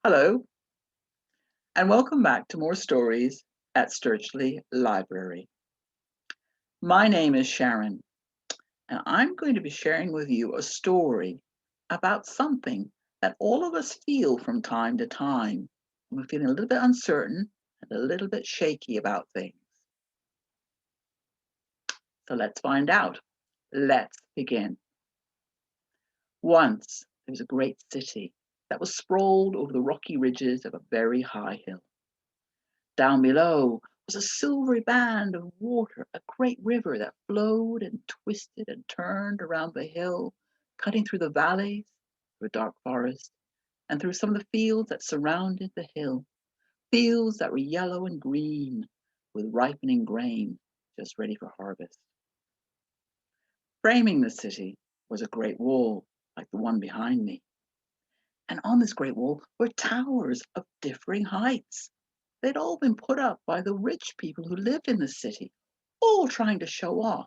Hello, and welcome back to more stories at Stirchley Library. My name is Sharon, and I'm going to be sharing with you a story about something that all of us feel from time to time. We're feeling a little bit uncertain and a little bit shaky about things. So let's find out. Let's begin. Once there was a great city that was sprawled over the rocky ridges of a very high hill. Down below was a silvery band of water, a great river that flowed and twisted and turned around the hill, cutting through the valleys, through a dark forest, and through some of the fields that surrounded the hill, fields that were yellow and green with ripening grain just ready for harvest. Framing the city was a great wall like the one behind me. And on this great wall were towers of differing heights. They'd all been put up by the rich people who lived in the city, all trying to show off,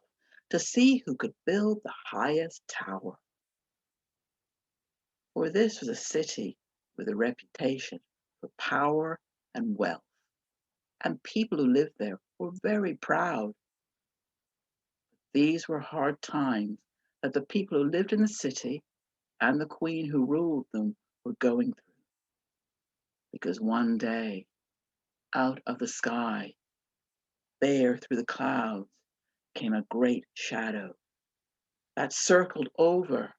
to see who could build the highest tower. For this was a city with a reputation for power and wealth, and people who lived there were very proud. These were hard times that the people who lived in the city and the queen who ruled them were going through. Because one day, out of the sky, there through the clouds, came a great shadow that circled over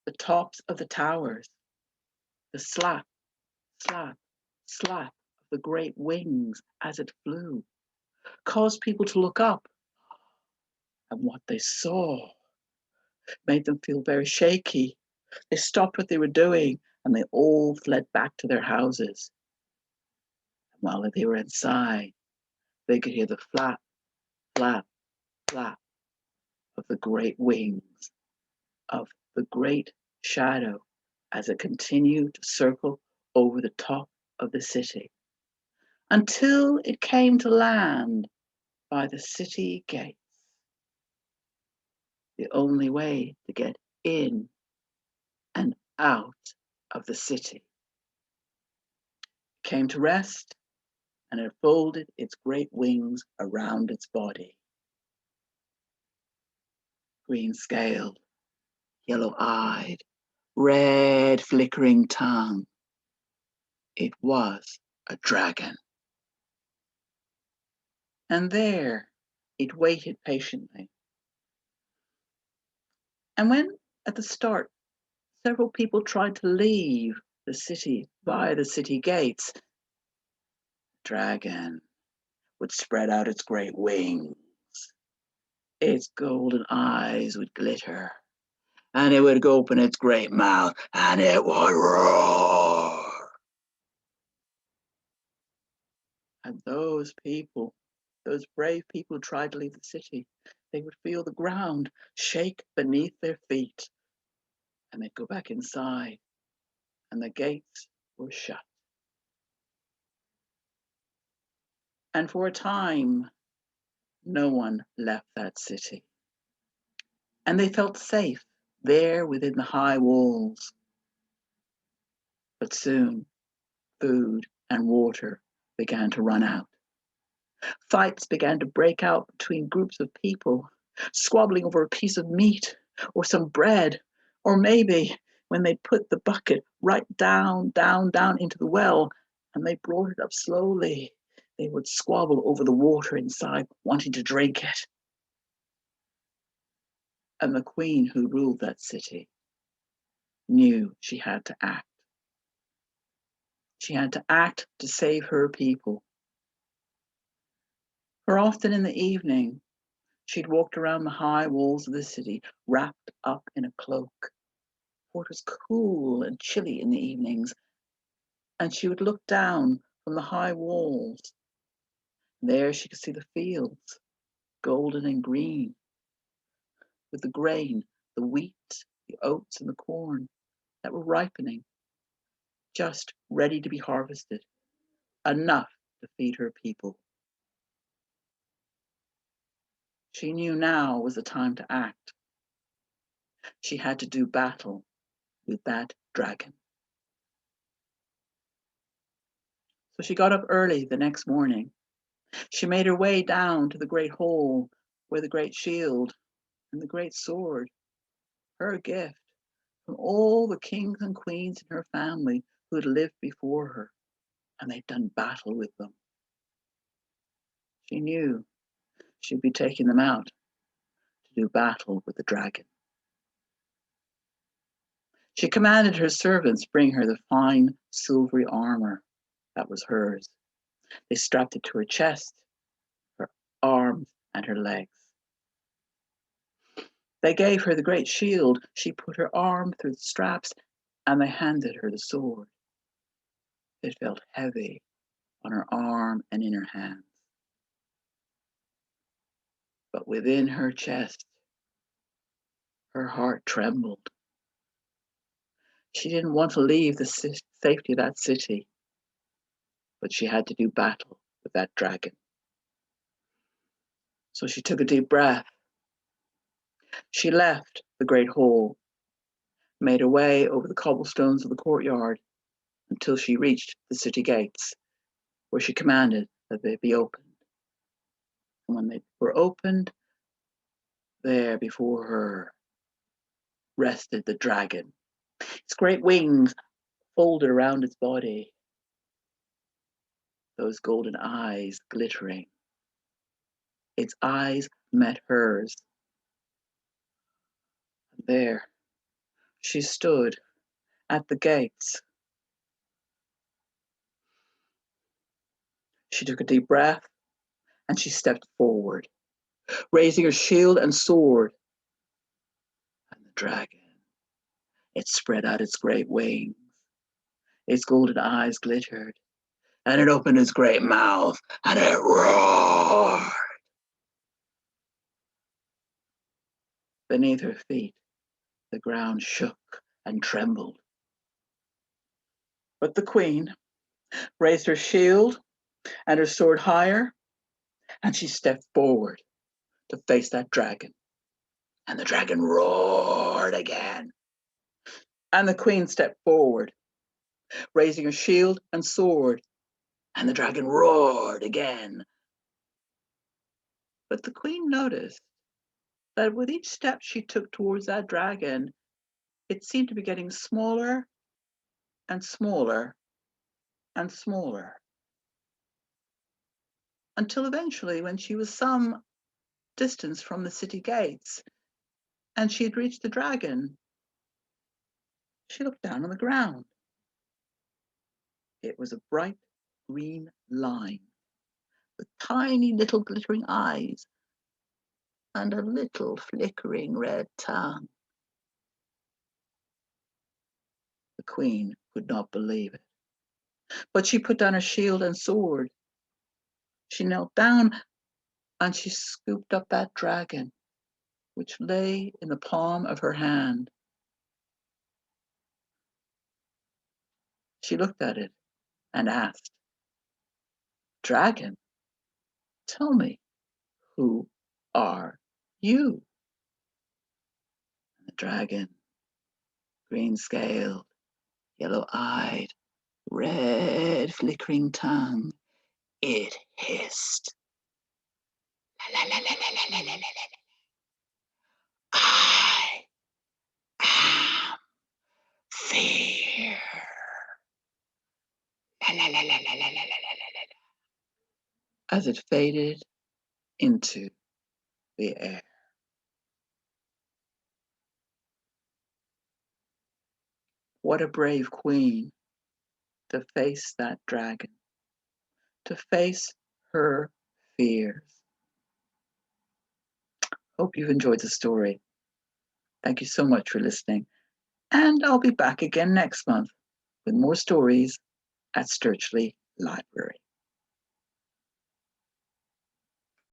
the tops of the towers. The slap, slap, slap of the great wings as it flew caused people to look up, and what they saw made them feel very shaky. They stopped what they were doing and they all fled back to their houses. And while they were inside, they could hear the flap, flap, flap of the great wings of the great shadow as it continued to circle over the top of the city until it came to land by the city gates, the only way to get in and out of the city. It came to rest, and it folded its great wings around its body. Green-scaled, yellow-eyed, red flickering tongue. It was a dragon. And there it waited patiently. And when, at the start, several people tried to leave the city via the city gates, the dragon would spread out its great wings. Its golden eyes would glitter, and it would open its great mouth, and it would roar. And those people, those brave people who tried to leave the city, they would feel the ground shake beneath their feet, and they'd go back inside, and the gates were shut. And for a time, no one left that city. And they felt safe there within the high walls. But soon, food and water began to run out. Fights began to break out between groups of people, squabbling over a piece of meat or some bread, or maybe when they put the bucket right down, down, down into the well and they brought it up slowly, they would squabble over the water inside, wanting to drink it. And the queen who ruled that city knew she had to act. She had to act to save her people. For often in the evening, she'd walked around the high walls of the city, wrapped up in a cloak, for it was cool and chilly in the evenings, and she would look down from the high walls. There she could see the fields, golden and green, with the grain, the wheat, the oats, and the corn that were ripening, just ready to be harvested, enough to feed her people. She knew now was the time to act. She had to do battle with that dragon. So she got up early the next morning. She made her way down to the great hall where the great shield and the great sword, her gift from all the kings and queens in her family who had lived before her, and they'd done battle with them. She knew she'd be taking them out to do battle with the dragon. She commanded her servants bring her the fine silvery armor that was hers. They strapped it to her chest, her arms, and her legs. They gave her the great shield. She put her arm through the straps, and they handed her the sword. It felt heavy on her arm and in her hands. But within her chest, her heart trembled. She didn't want to leave the safety of that city, but she had to do battle with that dragon. So she took a deep breath. She left the great hall, made her way over the cobblestones of the courtyard until she reached the city gates, where she commanded that they be opened. And when they were opened, there before her rested the dragon, its great wings folded around its body, those golden eyes glittering. Its eyes met hers. And there she stood at the gates. She took a deep breath and she stepped forward, raising her shield and sword. And the dragon, it spread out its great wings. Its golden eyes glittered, and it opened its great mouth, and it roared. Beneath her feet, the ground shook and trembled. But the queen raised her shield and her sword higher, and she stepped forward to face that dragon. And the dragon roared again. And the queen stepped forward, raising her shield and sword, and the dragon roared again. But the queen noticed that with each step she took towards that dragon, it seemed to be getting smaller and smaller and smaller. Until eventually, when she was some distance from the city gates and she had reached the dragon, she looked down on the ground. It was a bright green line with tiny little glittering eyes and a little flickering red tongue. The queen could not believe it, but she put down her shield and sword. She knelt down and she scooped up that dragon, which lay in the palm of her hand. She looked at it and asked, "Dragon, tell me, who are you?" And the dragon, green-scaled, yellow-eyed, red flickering tongue, it hissed, "La, la, la, la, la, la, la, la, la. I am fear. La, la, la, la, la, la, la, la, la, la," as it faded into the air. What a brave queen to face that dragon, to face her fears. Hope you've enjoyed the story. Thank you so much for listening. And I'll be back again next month with more stories at Stirchley Library.